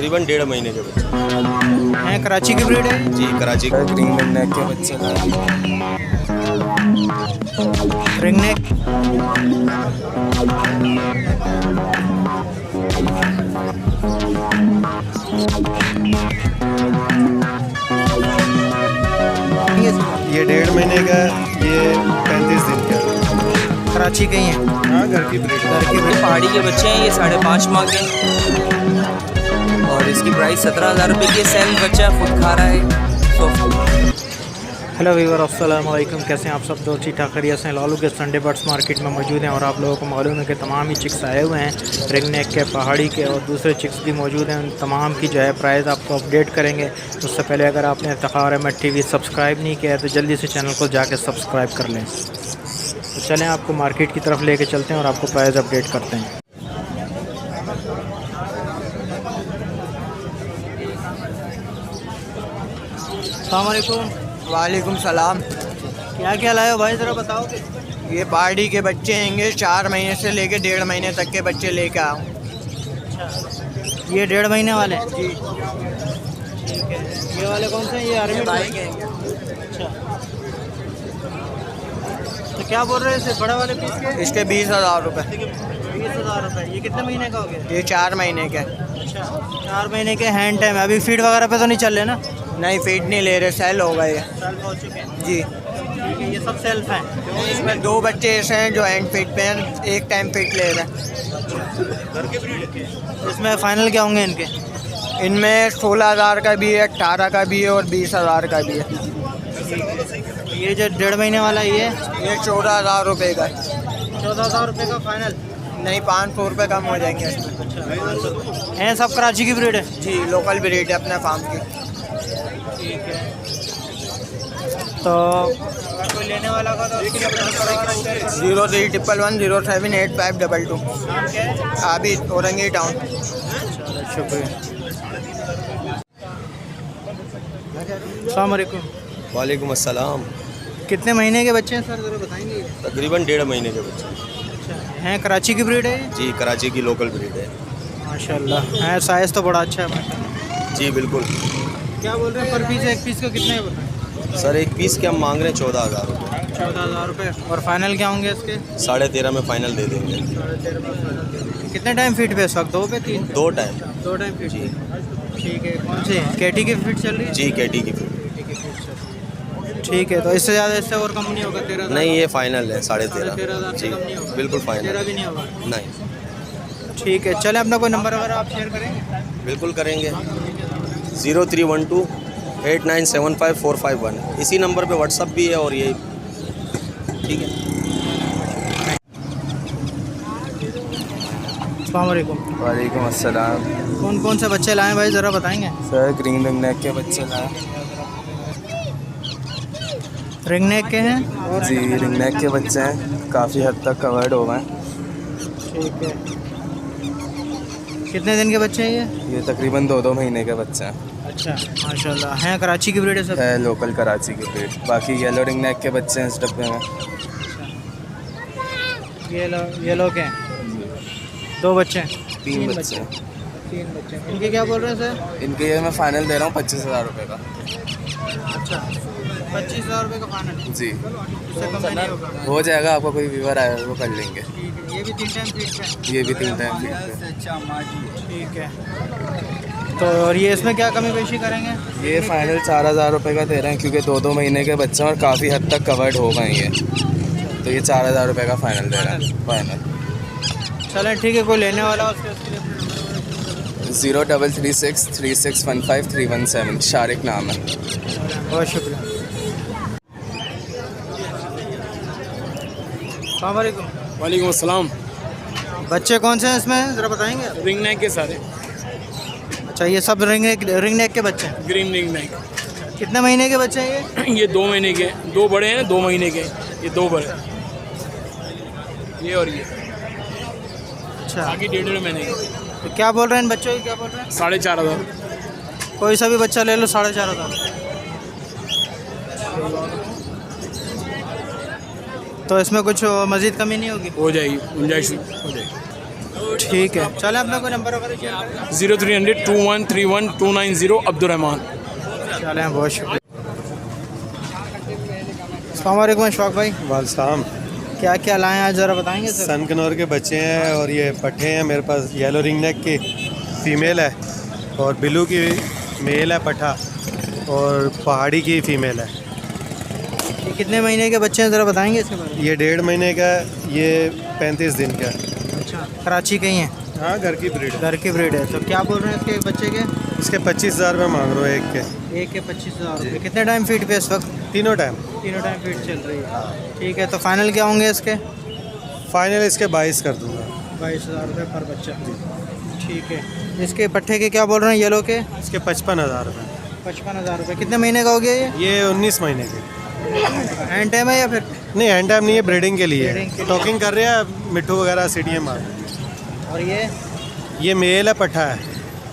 तकरीबन 1.5 महीने के बच्चे हैं। कराची की ब्रीड है जी, कराची का ग्रीन नेक के बच्चे रिंग नेक। ये 1.5 महीने का, ये 35 दिन का। कराची के ही हैं। हाँ, घर की ब्रीड। घर की ब्रीड। पहाड़ी के बच्चे हैं, ये 5.5 माह के और इसकी प्राइस 17,000 रुपये की। सेल बच्चा खुद खा रहा है। हेलो वीवर, अस्सलाम वालेकुम। कैसे हैं आप सब? दो ठीक ठाक खैरियत से। लालू के संडे बर्ड्स मार्केट में मौजूद हैं और आप लोगों को मालूम है कि तमाम ही चिक्स आए हुए हैं, रिंग नेक के, पहाड़ी के और दूसरे चिक्स भी मौजूद हैं। उन तमाम की जो है प्राइस आपको अपडेट करेंगे। उससे पहले अगर आपने इफ्तिखार अहमद टीवी सब्सक्राइब नहीं किया है तो जल्दी से चैनल को जाके सब्सक्राइब कर लें। तो चलें आपको मार्केट की तरफ लेके चलते हैं और आपको प्राइस अपडेट करते हैं। अस्सलाम वालेकुम। वालेकुम सलाम। क्या क्या लाए हो भाई, ज़रा बताओ। ये पहाड़ी के बच्चे हैंगे, 4 महीने से लेके 1.5 महीने तक के बच्चे लेके आओ। ये 1.5 महीने वाले हैं। जी, ठीक है। ये वाले कौन से हैं? ये आर्मी भाई के हैंगे। अच्छा, तो क्या बोल रहे हैं इसे बड़े वाले पीस के? इसके 20,000 रुपये। 20,000 रुपये। ये कितने महीने का हो गया? ये 4 महीने के। अच्छा, 4 महीने के हैंड टाइम। अभी फीड वगैरह पे तो नहीं चल रहे ना? नहीं, फीड नहीं ले रहे, सेल हो गए। सेल्फ हो चुके हैं। जी, ठीक है, ये सब सेल्फ हैं। इसमें 2 बच्चे ऐसे हैं जो हैंड फीड पे हैं, एक टाइम फीड ले रहे हैं। इसमें फाइनल क्या होंगे इनके? इनमें 16,000 का भी है, 18 का भी है और 20,000 का भी है। ये जो 1.5 महीने वाला ये 14,000 रुपये का है। 14,000 रुपये का फाइनल। नहीं, 500 रुपये कम हो जाएंगे इसमें। हैं सब कराची की ब्रीड है? जी, लोकल ब्रीड है अपने फार्म की। ठीक है। तो अगर कोई लेने वाला होगा तो उसके लिए अपना नंबर वगैरह शेयर कर दो। 0311078222। नाम क्या है? आबिद, औरंगी टाउन। शुक्रिया। अस्सलाम वालेकुम। वालेकुम अस्सलाम। कितने महीने के बच्चे हैं सर, ज़रा बताएंगे? तकरीबन 1.5 महीने के बच्चे अच्छा, हैं कराची की ब्रीड है? जी, कराची की लोकल ब्रीड है। माशाल्लाह है, साइज़ तो बड़ा अच्छा है। जी बिल्कुल। क्या बोल रहे हैं पर पीस? एक पीस को कितने बताएं? सर एक पीस के हम मांग रहे हैं 14,000 रुपये। 14,000 रुपये। और फाइनल क्या होंगे इसके? 13.5 में फ़ाइनल दे देंगे। 13.5। कितने टाइम फीड पे इस वक्त? 2 पे 3? 2 टाइम। 2 time feed. जी ठीक है। कौन से केटी की फीड चल रही है? जी, केटी की फीड। ठीक है, तो इससे ज़्यादा, इससे और कम नहीं होगा? 13,000 नहीं, ये फाइनल है 13.5। 13,000 से जी कम नहीं होगा? बिल्कुल 13 फाइनल। भी नहीं होगा? नहीं, ठीक है। चलें, अपना कोई नंबर वगैरह आप शेयर करेंगे? बिल्कुल करेंगे। 031289754551। इसी नंबर पे व्हाट्सअप भी है और ये ठीक है। अस्सलाम वालेकुम। वालेकुम अस्सलाम। कौन कौन से बच्चे लाए भाई, ज़रा बताएंगे? सर ग्रीन नेक के बच्चे लाए। रिंग नेक के हैं? जी, रिंग नेक के बच्चे हैं, काफ़ी हद तक कवर्ड हो गए। ठीक है। कितने दिन के बच्चे हैं ये तकरीबन 2-2 महीने के बच्चे हैं। अच्छा, माशाल्लाह हैं। कराची की ब्रीड है सब? है लोकल कराची की ब्रीड। बाकी येलो रिंग नेक के बच्चे हैं इस डब्बे में। ये लो के हैं? 2 बच्चे हैं? 3 बच्चे हैं। 3 बच्चे। इनके क्या बोल रहे हैं सर? इनके ये मैं फ़ाइनल दे रहा हूँ 25,000 रुपये का। अच्छा, 25,000 रुपये का फाइनल? जी, इससे कम में नहीं होगा? हो जाएगा। आपका कोई व्यूवर आया वो कर लेंगे। ठीक है। ये भी 3 टाइम फीड पे? ये भी 3 टाइम फीड पे। ठीक है। तो और ये इसमें क्या कमी पेशी करेंगे? ये फ़ाइनल 4,000 रुपये का दे रहे हैं क्योंकि 2-2 महीने के बच्चे हैं और काफ़ी हद तक कवर्ड हो गए ये, तो ये 4,000 रुपये का फ़ाइनल दे रहे हैं। फाइनल। चलें ठीक है, कोई लेने वाला उसके लिए 03363615 शारिक नाम है। बहुत शुक्रिया। अस्सलाम वालेकुम। वालेकुम अस्सलाम। बच्चे कौन से हैं इसमें, ज़रा बताएंगे? रिंग नेक के सारे। अच्छा, ये सब रिंग नेक के बच्चे हैं? Green ring neck. कितने महीने के बच्चे हैं ये 2 महीने के, 2 बड़े हैं 2 महीने के, ये 2 बड़े, ये और ये। अच्छा, बाकी 1.5 महीने के। तो क्या बोल रहे हैं इन बच्चों की, क्या बोल रहे हैं? 4,500। कोई सा भी बच्चा ले लो 4,500। तो इसमें कुछ मज़ीद कमी नहीं होगी? हो जाएगी, गुंजाइश हो जाएगी। ठीक है, चले अपना कोई नंबर वगैरह शेयर करें। 0300 2131 290 अब्दुलरहमान। चलें, बहुत शुक्रिया। अस्सलाम वालेकुम अशफाक भाई, वालसाम। क्या क्या लाए हैं आज ज़रा बताएंगे सर? सन कनौर के बच्चे हैं और ये पट्ठे हैं मेरे पास। येलो रिंग नेक की फ़ीमेल है और ब्लू की मेल है पट्ठा, और पहाड़ी की फ़ीमेल है। ये कितने महीने के बच्चे हैं ज़रा बताएंगे इसके बारे में? ये 1.5 महीने का है, ये 35 दिन का है। अच्छा, कराची के ही हैं? हाँ, घर की ब्रीड है। घर की ब्रीड है। तो क्या बोल रहे हैं इसके बच्चे के? इसके 25,000 रुपये मांग रहे हो एक के। एक के 25,000 रुपये। कितने टाइम फीड पे इस वक्त? तीनों टाइम फीड चल रही है। ठीक है, तो फाइनल क्या होंगे इसके? फाइनल इसके 22 कर दूँगा। 22,000 रुपये पर बच्चा। ठीक है, इसके पट्ठे के क्या बोल रहे हैं येलो के? इसके 55,000 रुपये। 55,000 रुपये। कितने महीने का हो गया ये 19 महीने के। एंड टाइम है या फिर? नहीं, हैंड टाइम नहीं है, ब्रीडिंग के लिए ब्रीडिंग के लिए। टॉकिंग कर रहे हैं, मिट्टू वगैरह सीढ़ियाँ मार। और ये मेल है, पट्ठा है।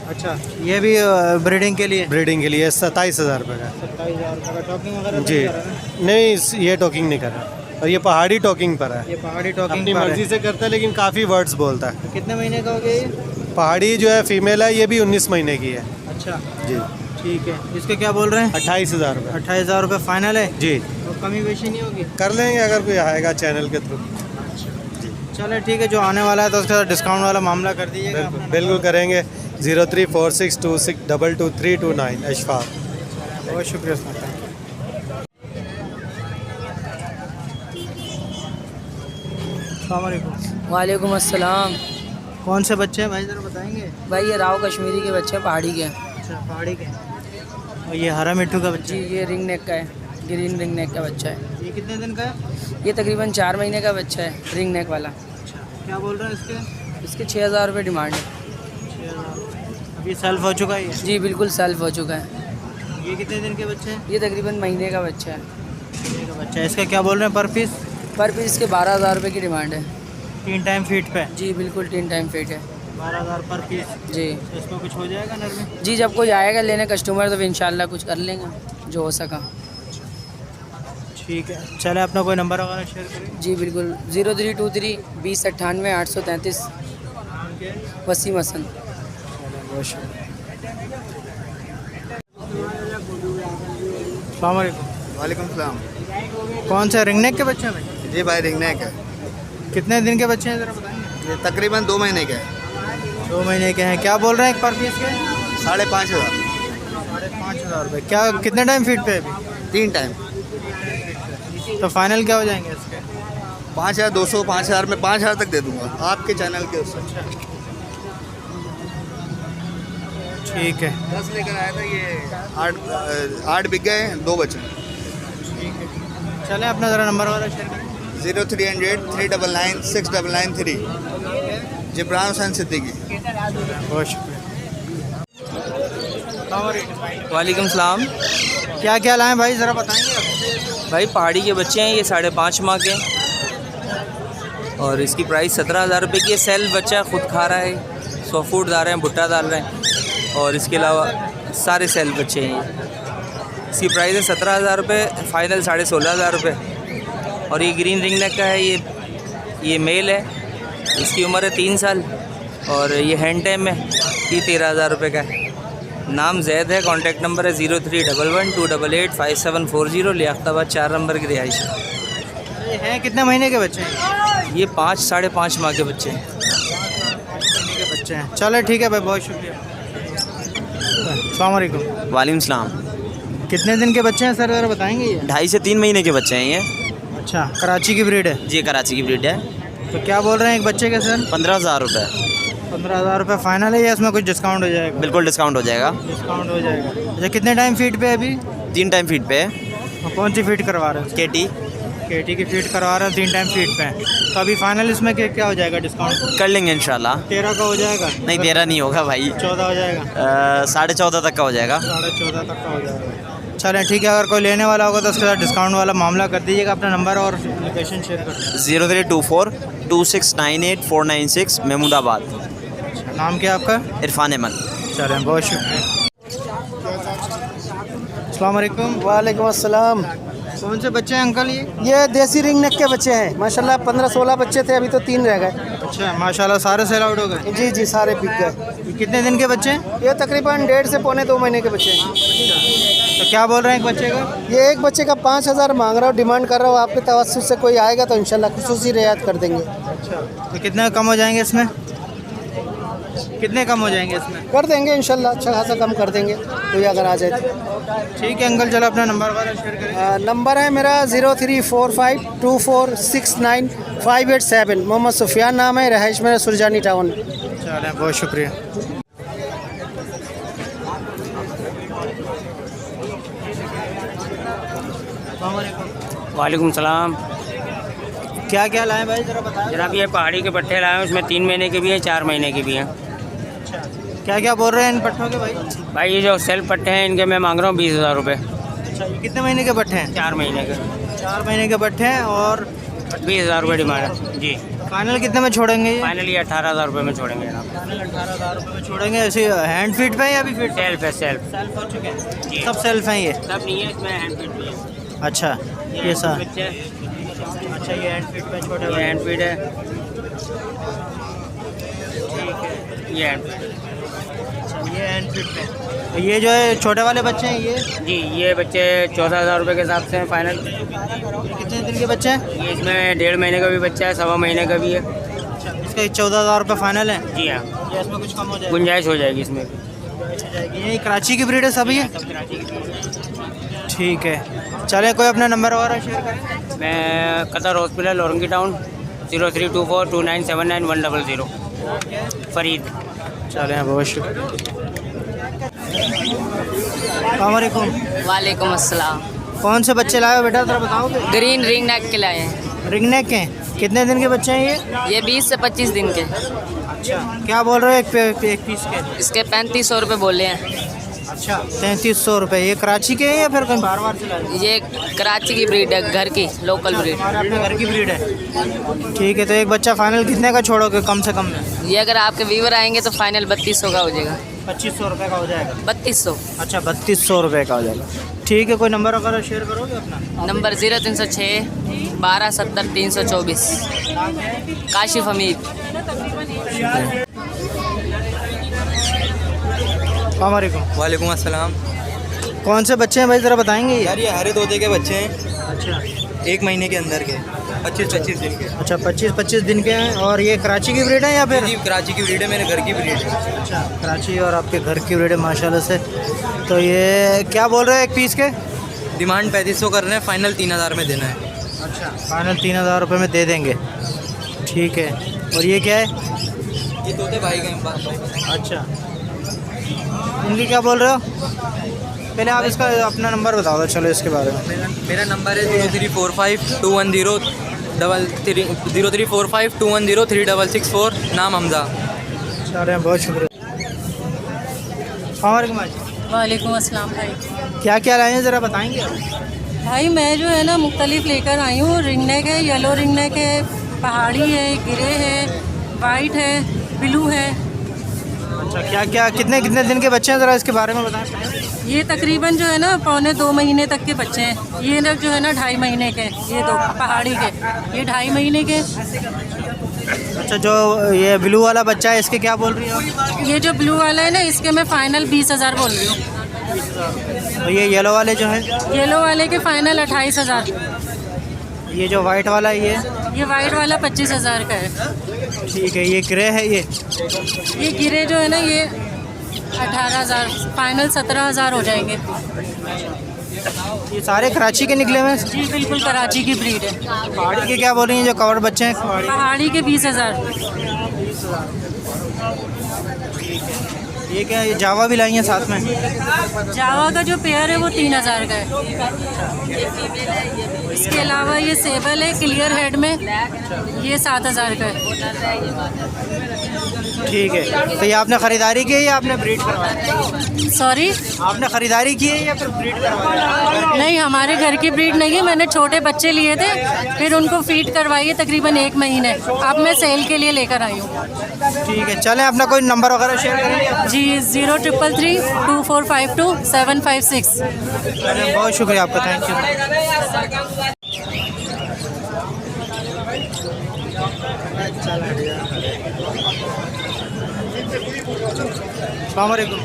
अच्छा, ये भी ब्रीडिंग के लिए? ब्रीडिंग के लिए 27,000 रुपये का। 27,000 रुपये का। टॉकिंग वगैरह तो जी नहीं कर रहा ना? नहीं, ये टॉकिंग नहीं कर रहा, और ये पहाड़ी टॉकिंग पर है। ये पहाड़ी टॉकिंग अपनी पर मर्जी है। से करता है लेकिन काफ़ी वर्ड्स बोलता है। कितने महीने का हो गया ये? पहाड़ी जो है फीमेल है, ये भी 19 महीने की है। अच्छा, जी। ठीक है, इसके क्या बोल रहे हैं? 28,000 रुपये। 28,000 रुपये फाइनल है? जी, तो कमी बेशी नहीं होगी? कर लेंगे अगर कोई आएगा चैनल के थ्रू। चलो ठीक है, जो आने वाला है तो उसका डिस्काउंट वाला मामला कर दीजिएगा। बिल्कुल बिल्कुल करेंगे। 0346262239 अशफाक। बहुत शुक्रिया। अस्सलाम वालेकुम। वालेकुम अस्सलाम। कौन से बच्चे हैं भाई ज़रा बताएंगे? भाई ये राव कश्मीरी के बच्चे हैं, पहाड़ी के। अच्छा, पहाड़ी के। और ये हरा मिट्टू का बच्चा जी, है? ये रिंग नेक का है, ग्रीन रिंग नेक का बच्चा है। ये कितने दिन का है? ये तकरीबन 4 महीने का बच्चा है, रिंग नेक वाला। अच्छा, क्या बोल रहे हैं इसके? इसके 6,000 रुपये डिमांड है। 6,000। अभी सेल्फ हो चुका है ये? जी बिल्कुल सेल्फ हो चुका है। ये कितने दिन के बच्चे हैं? ये तकरीबन महीने का बच्चा है। महीने का बच्चा है। इसका क्या बोल रहे हैं पर पीस? पर पीस इसके 12,000 रुपये की डिमांड है। 3 टाइम फीड पे? जी बिल्कुल 3 टाइम फिट है। 12,000 पर पीस। जी तो इसमें कुछ हो जाएगा नर में? जी, जब कोई आएगा लेने कस्टमर तो इंशाल्लाह कुछ कर लेंगे जो हो सका। ठीक है, चले अपना कोई नंबर वगैरह शेयर करें। जी बिल्कुल, 0323 2098 833 वसीम हसन। बहुत शुक्रिया। अस्सलाम वालेकुम। वालेकुम सलाम। कौन से रिंग नेक के बच्चे हैं भाई? जी भाई, रिंग नेक है। कितने दिन के बच्चे हैं ज़रा बताएंगे? ये तकरीबन 2 महीने के है। 2 महीने के हैं। क्या बोल रहे हैं एक पर पीस के? 5,500। 5,500 रुपये। क्या कितने टाइम फीड पे है अभी? 3 टाइम। तो फाइनल क्या हो जाएंगे इसके? 5,200 5,000 में 5,000 तक दे दूंगा आपके चैनल के उससे। ठीक है, 10 लेकर आया था, ये 8 बिक गए, 2 बचे। चलें अपना ज़रा नंबर वगैरह शेयर करें। 0300 399 6993 जिब्रान हुसैन सिद्दीकी। बहुत शुक्रिया। वालेकुम सलाम। क्या क्या लाएं भाई ज़रा बताएंगे आप? भाई पहाड़ी के बच्चे हैं, ये 5.5 माह के, और इसकी प्राइस 17,000 रुपये की है। सेल्फ बच्चा है, खुद खा रहा है, 100 फूड डाल रहे हैं, भुट्टा डाल रहे हैं, और इसके अलावा सारे सेल्फ बच्चे हैं। इसकी प्राइस है 17,000 रुपये, फ़ाइनल 16,500 रुपये। और ये ग्रीन रिंग नेक का है, ये मेल है, इसकी उम्र है 3 साल, और ये हैंड टाइम है, ये 13,000 रुपये का है। नाम जैद है, कॉन्टैक्ट नंबर है 0311 288 5740, लियाकताबाद 4 नंबर की रिहाइश है। ये हैं कितने महीने के बच्चे हैं? ये 5 साढ़े 5 माह के बच्चे हैं। महीने के बच्चे हैं। चलो ठीक है भाई, बहुत शुक्रिया। अस्सलाम वालेकुम। वालेकुम सलाम। कितने दिन के बच्चे हैं सर ज़रा बताएंगे ये? 2.5 से 3 महीने के बच्चे हैं ये। अच्छा, कराची की ब्रीड है? जी, कराची की ब्रीड है। तो क्या बोल रहे हैं एक बच्चे के सर? 15,000 रुपये। 15,000 रुपये फाइनल है या इसमें कुछ डिस्काउंट हो जाएगा? बिल्कुल डिस्काउंट हो जाएगा। डिस्काउंट हो जाएगा। अच्छा, कितने टाइम फीड पे है अभी? 3 टाइम फीड पे है। और कौन सी फीड करवा रहे हैं? केटी केटी की फीड करवा रहे हैं, 3 टाइम फीड पे है। तो अभी फाइनल इसमें क्या हो जाएगा डिस्काउंट? कर लेंगे इंशाल्लाह। 13 का हो जाएगा? नहीं, 13 नहीं होगा भाई, 14 हो जाएगा? 14.5 तक का हो जाएगा। 14.5 तक का हो जाएगा। चलें ठीक है, अगर कोई लेने वाला होगा तो उसके साथ डिस्काउंट वाला मामला कर दीजिएगा। अपना नंबर और लोकेशन शेयर कर दीजिए। 0324 2698 496 महमूदाबाद। नाम क्या आपका? इरफान अहमद। चलें, बहुत शुक्रिया। अस्सलाम वालेकुम। वालेकुम अस्सलाम। कौन से बच्चे हैं अंकल ये? ये देसी रिंग नेक के बच्चे हैं माशाल्लाह। 15-16 बच्चे थे, अभी तो 3 रह गए। अच्छा माशाल्लाह सारे सेल आउट हो गए। जी जी सारे बिक गए। ये कितने दिन के बच्चे हैं? ये तकरीबन 1.5 से पौने 2 महीने के बच्चे हैं। तो क्या बोल रहे हैं एक बच्चे का? ये एक बच्चे का 5,000 मांग रहा हूँ, डिमांड कर रहा हूँ। आपके तवस्सुत से कोई आएगा तो इंशाल्लाह खुसूसी रियायत कर देंगे। तो कितने कम हो जाएंगे इसमें? कितने कम हो जाएंगे इसमें? कर देंगे इंशाल्लाह, अच्छा खासा कम कर देंगे कोई अगर आ जाए तो। ठीक है अंकल, चलो अपना नंबर वगैरह शेयर करें। नंबर है मेरा 0345246958 मोहम्मद सुफियान नाम है, रहाइश मेरा सुरजानी टाउन। चलें, बहुत शुक्रिया। वालेकुम सलाम। क्या क्या लाए भाई ज़रा बताएं। जनाब ये पहाड़ी के पट्टे लाए हैं, उसमें 3 महीने के भी हैं, 4 महीने के भी हैं। क्या क्या बोल रहे हैं इन पट्टों के भाई? भाई ये जो सेल्फ पट्टे हैं इनके मैं मांग रहा हूँ 20,000 रुपये। अच्छा, ये कितने महीने के पट्टे हैं? 4 महीने के। 4 महीने के पट्टे हैं और 20,000 रुपये डिमांड है जी। फाइनल कितने में छोड़ेंगे ये? फाइनली 18,000 रुपये में छोड़ेंगे जनाब। फाइनल 18,000 रुपये में छोड़ेंगे। ऐसे हैंड फीट पे या अभी फीट? सेल्फ है, सेल्फ। सेल्फ हो चुके हैं जी। सब सेल्फ हैं ये? सब नहीं है, इसमें हैंड फीट भी है। अच्छा ये सर, बच्चे अच्छा ये हैंड फीट पे छोटे ये हैंड फीट है, ये हैंड फीट। ये हैंड फीट पे। तो ये जो है छोटे वाले बच्चे हैं ये जी, ये बच्चे 14,000 रुपये के हिसाब से हैं फाइनल। कितने दिन के बच्चे हैं? ये इसमें 1.5 महीने का भी बच्चा है, 1.25 महीने का भी है। अच्छा, इसका 14,000 रुपये फाइनल है? जी हाँ, ये इसमें कुछ कम हो जाएगा? गुंजाइश हो जाएगी इसमें। ये कराची की ब्रीड है सभी है? ठीक है, चले कोई अपना नंबर वगैरह शेयर करें। मैं Qatar hospital Orangi town 03242979 Farid. चलें, बहुत शुक्रिया। अस्सलामुअलैकुम। वालेकुम अस्सलाम। कौन से बच्चे लाए हो बेटा ज़रा बताओगे? ग्रीन रिंग नेक के लाए हैं। रिंग नेक के कितने दिन के बच्चे हैं ये 20 से 25 दिन के। अच्छा, क्या बोल रहे हो एक पीस के? इसके 3500 रुपये बोले हैं। अच्छा, 3300 रुपये। ये कराची के हैं या फिर कहीं बार से लाए? ये कराची की ब्रीड है, घर की लोकल ब्रीड। हमारे अपने घर की ब्रीड है। ठीक है, तो एक बच्चा फाइनल कितने का छोड़ोगे कम से कम में? ये अगर आपके व्यूवर आएंगे तो फाइनल 3200 का हो जाएगा। 2500 रुपये का हो जाएगा? 3200। अच्छा, 3200 रुपये का हो जाएगा। ठीक है, कोई नंबर वगैरह शेयर करोगे अपना? नंबर 0306 1270 324। काशिफ हमीद। वालेकुम अस्सलाम। कौन से बच्चे हैं भाई ज़रा बताएंगे? यार ये हरे तोते के बच्चे हैं, अच्छा, 1 महीने के अंदर के, 25-25 दिन के। अच्छा 25-25 दिन के हैं। और ये कराची की ब्रीड है या फिर? जी कराची की ब्रीड है, मेरे घर की ब्रीड है। अच्छा, कराची और आपके घर की ब्रीड है माशाल्लाह से। तो ये क्या बोल रहे हैं एक पीस के? डिमांड 3500 कर रहे हैं, फाइनल 3000 में देना है। अच्छा, फाइनल 3000 रुपये में दे देंगे। ठीक है, और ये क्या है? ये तोते भाई गए। अच्छा, इनकी क्या बोल रहे हो? पहले आप इसका अपना नंबर बता दो, चलो इसके बारे में। मेरा नंबर है 0345210364, नाम हमजा। चलें, बहुत शुक्रिया। वालेकुम अस्सलाम भाई। क्या क्या लाए हैं ज़रा बताएंगे आप? भाई मैं जो है ना मुख्तलिफ लेकर आई हूँ। रिंग नेक है, येलो रिंग नेक है, पहाड़ी है, ग्रे है, वाइट है, ब्लू है। अच्छा, क्या क्या कितने कितने दिन के बच्चे हैं ज़रा इसके बारे में बताएं। ये तकरीबन जो है ना 1.25-2 महीने तक के बच्चे हैं। ये ना जो है ना 2.5 महीने के, ये दो पहाड़ी के, ये 2.5 महीने के। अच्छा, जो ये ब्लू वाला बच्चा है इसके क्या बोल रही हो? ये जो ब्लू वाला है ना इसके मैं फ़ाइनल 20,000 बोल रही हूँ। तो ये येलो वाले जो हैं? येलो वाले के फ़ाइनल 28,000। ये जो वाइट वाला है ये वाइट वाला 25,000 का है। ठीक है, ये ग्रे है ये गिरे जो है ना ये 18,000, फाइनल 17,000 हो जाएंगे। ये सारे कराची के निकले हुए? जी बिल्कुल, कराची की ब्रीड है। पहाड़ी के क्या बोल रही हैं जो कवर बच्चे हैं? पहाड़ी के 20,000। ये क्या, ये जावा भी लाई हैं साथ में? जावा का जो पेयर है वो 3,000 का है। इसके अलावा ये सेबल है क्लियर हेड में, ये 7,000 का है। ठीक है, तो ये आपने ख़रीदारी की है या आपने ब्रीड करवाया? सॉरी, आपने ख़रीदारी की है या फिर ब्रीड करवाया? नहीं, हमारे घर की ब्रीड नहीं है। मैंने छोटे बच्चे लिए थे, फिर उनको फीड करवाई है तकरीबन 1 महीने। अब मैं सेल के लिए लेकर आई हूँ। ठीक है, चलें अपना कोई नंबर वगैरह शेयर करेंगे? जी 03332452 बहुत शुक्रिया आपका, थैंक यू। अस्सलाम वालेकुम।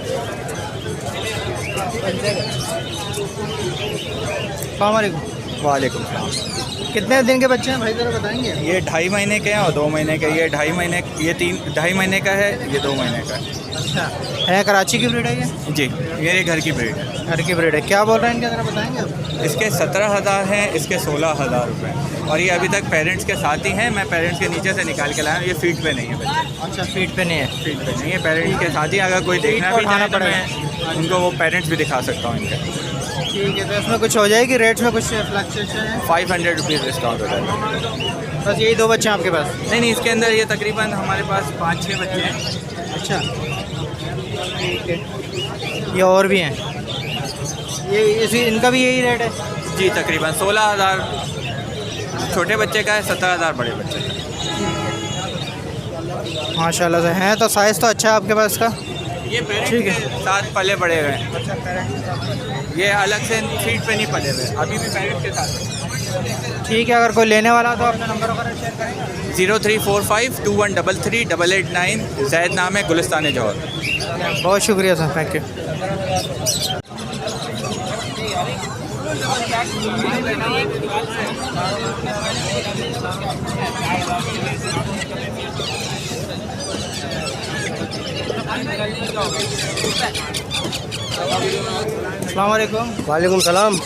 अस्सलाम वालेकुम। वालेकुम। कितने दिन के बच्चे हैं भाई, ज़रा बताएंगे? ये 2.5 महीने के हैं और 2 महीने के। ये 2.5 महीने, ये 2.5 महीने का है, ये 2 महीने का है। अच्छा है, कराची की ब्रीड है ये? जी, ये घर की ब्रीड है। घर की ब्रीड है। क्या बोल रहे हैं इनके, ज़रा बताएंगे आप? इसके 17,000 हैं, इसके 16,000 रुपये। और ये अभी तक पेरेंट्स के साथ ही हैं, मैं पेरेंट्स के नीचे से निकाल के लाया हूँ। ये फीट पे नहीं है बच्चे। अच्छा फीट पे नहीं है? फीट पे नहीं है, पेरेंट्स के साथ ही। अगर कोई देखना भी चाहे तो मैं उनको वो पेरेंट्स भी दिखा सकता हूँ इनके। ठीक है, तो इसमें कुछ हो जाएगी, रेट्स में कुछ फ्लक्चुएशन है? 500 रुपीज़ डिस्काउंट हो जाएगा। बस यही 2 बच्चे हैं आपके पास? नहीं, इसके अंदर ये तकरीबन हमारे पास 5-6 बच्चे हैं। अच्छा ठीक है, ये और भी हैं? ये इसी इनका भी यही रेट है? जी, तकरीबन 16,000 छोटे बच्चे का है, 17,000 बड़े बच्चे का। माशाल्लाह से हैं, तो साइज़ तो अच्छा है आपके पास का? ये पेरेंट्स ठीक है। के साथ पले बड़े हुए हैं। ये अलग से फीट पे नहीं पले हुए, अभी भी पेरेंट्स के साथ। ठीक है, अगर कोई लेने वाला तो अपना नंबर वगैरह शेयर करेंगे? 034521338889। जैद नाम है, गुलिस्तान जौहर। बहुत शुक्रिया सर, थैंक यू। अस्सलाम वालेकुम। वालेकुम सलाम।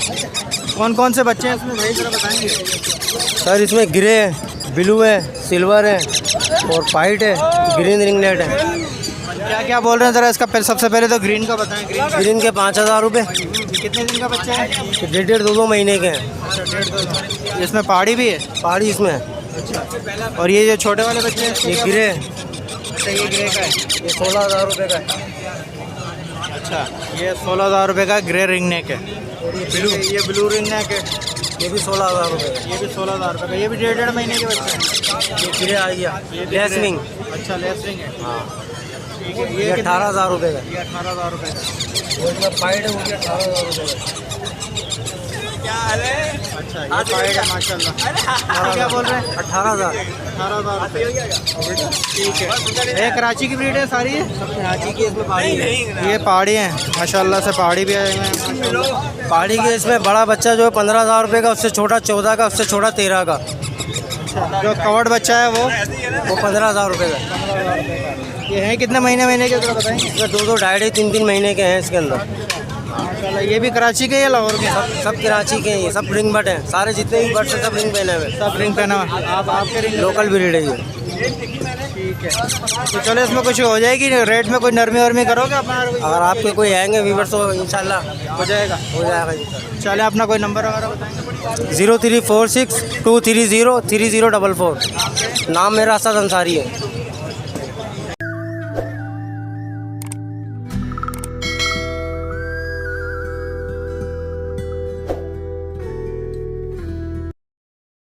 कौन कौन से बच्चे हैं इसमें भाई, ज़रा बताएंगे? सर इसमें ग्रे है, ब्लू है, सिल्वर है और वाइट है, ग्रीन रिंगनेट है। क्या क्या बोल रहे हैं ज़रा इसका? सबसे पहले तो ग्रीन का बताएं। ग्रीन के 5,000 रुपये। कितने दिन का बच्चा है? 1.5-2 महीने के हैं। इसमें पहाड़ी भी है? पहाड़ी इसमें है। अच्छा, और ये जो छोटे वाले बच्चे हैं? ये ग्रे है। अच्छा, ये ग्रे का है? ये 16,000 रुपये का है। अच्छा, ये 16,000 रुपये का ग्रे रिंग नेक है। और ये ब्लू रिंग नेक है, ये भी 16,000 रुपये का। ये भी 16,000 रुपये का। ये भी 1.5 महीने के बच्चे हैं। ये ग्रे आ गया, लेसविंग। अच्छा, लेसविंग है। हाँ, ठीक है। ये 18,000 रुपये का। ये 18,000 रुपये का। और इसमें पाइड है, वो भी 18,000 रुपये का। अच्छा, ये पाइड है माशाल्लाह। क्या बोल रहे हैं? 18,000। 18,000 रुपये। ठीक है। ये कराची की ब्रीड है सारी? है कराची की, इसमें पहाड़ी है। ये पहाड़ी हैं माशाल्लाह से, पहाड़ी भी आए हुए हैं। पहाड़ी के इसमें बड़ा बच्चा जो है 15,000 रुपये का, उससे छोटा 14 का, उससे छोटा 13 का। जो कवर्ड बच्चा है वो 15,000 रुपये का। ये है कितने महीने के, तो बताएंगे? इसमें 2-2, 2.5, 3-3 महीने के हैं इसके अंदर। माशाल्लाह। ये भी कराची के या लाहौर के? सब कराची के हैं, ये सब रिंग बट हैं। सारे जितने भी बट्स हैं सब रिंग पहने हुए। सब रिंग पहना हुआ। आपके रिंग लोकल ब्रीड है ये। ठीक है, तो चलो इसमें कुछ हो जाएगी, रेट में कोई नरमी वरमी करोगे अपना? अगर आपके कोई आएंगे व्यूवर्स तो इंशाल्लाह हो जाएगा। हो जाएगा जी। चले अपना कोई नंबर वगैरह बताएंगे? 0346230304। नाम मेरा असद अंसारी है।